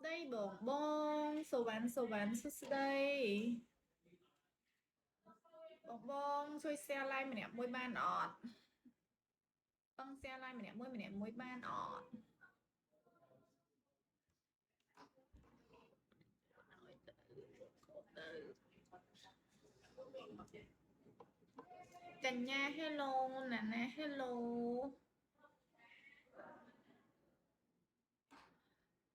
đây bổng bông số bán số đây bổng bông chui xe lai mình nè môi ban ọt băng xe lai mình nè môi ban ọt cả nhà hello nè nè hello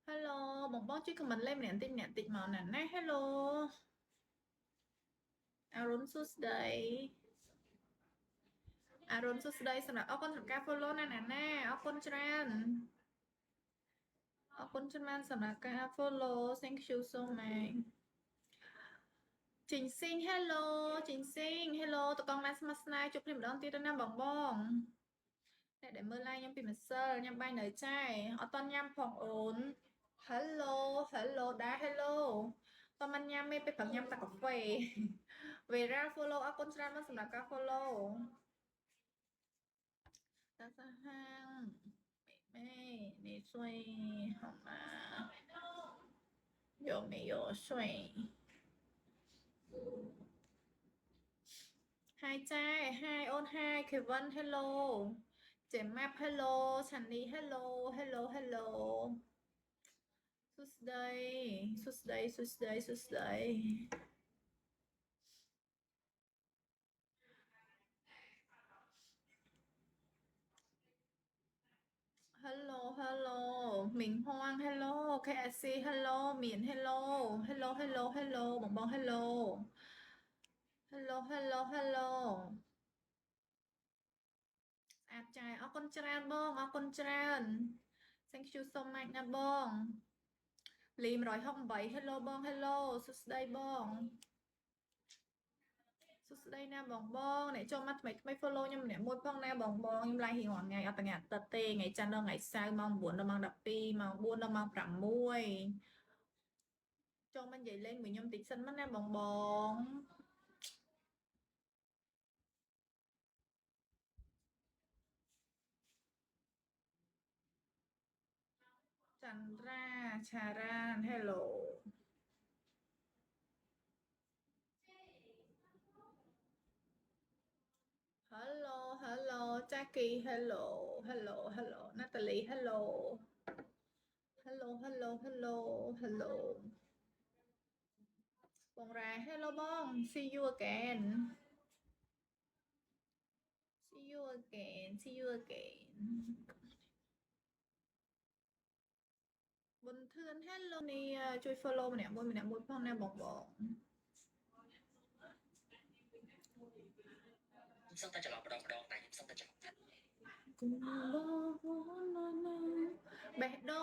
hello bổng bông chui comment lên mình nè tịnh màu nè nè hello Arun đây Arun đây xong rồi con thằng ca follow nè nè nè con tràn con tràn xong rồi ca follow thank you so much Trình Sinh hello Trình Sinh hello tụi con mas mas này chụp phim đón tí nam bong bong để mưa like nhâm phim sơ nhâm bay nơi trai ở con nhâm phòng ổn hello hello đã hello con man nhâm mê pe phẳng nhâm ta cà phê về ra follow ở con trans mà sầm ca follow ta sa hang mẹ mẹ xuôi hỏng mà有没有睡 hai trai hai ôn hai Kevin hello Chém map hello Sunny hello hello hello sus đây hello hello Mình Hoang hello KSC hello Miền hello hello hello hello bong bong hello hello hello hello à trai ở con tràn bông ở con tràn thank you so much nha bông Lim rồi không vậy hello bông hello sus đây bông sus đây nè bông bông để cho mắt mấy follow nhưng mà môi phong nè bông bông nhưng like thì ngọn ngày ở tầng nhà tật tê ngày chăn đâu ngày sau mong buồn đâu mang đập pi mà buồn đâu mang phẳng muôi cho mình dậy lên mình nhom tịch sân mắt nè bông bông Chandra Charan hello hello hello Jackie hello hello hello Natalie hello hello hello hello hello bông ra hello bông see you again see you again see you again Bình thường hello nè chui follow mình nè môi phong nè bông bông sống tay cho lọt đòn này sống tay cho lọt bẹ đô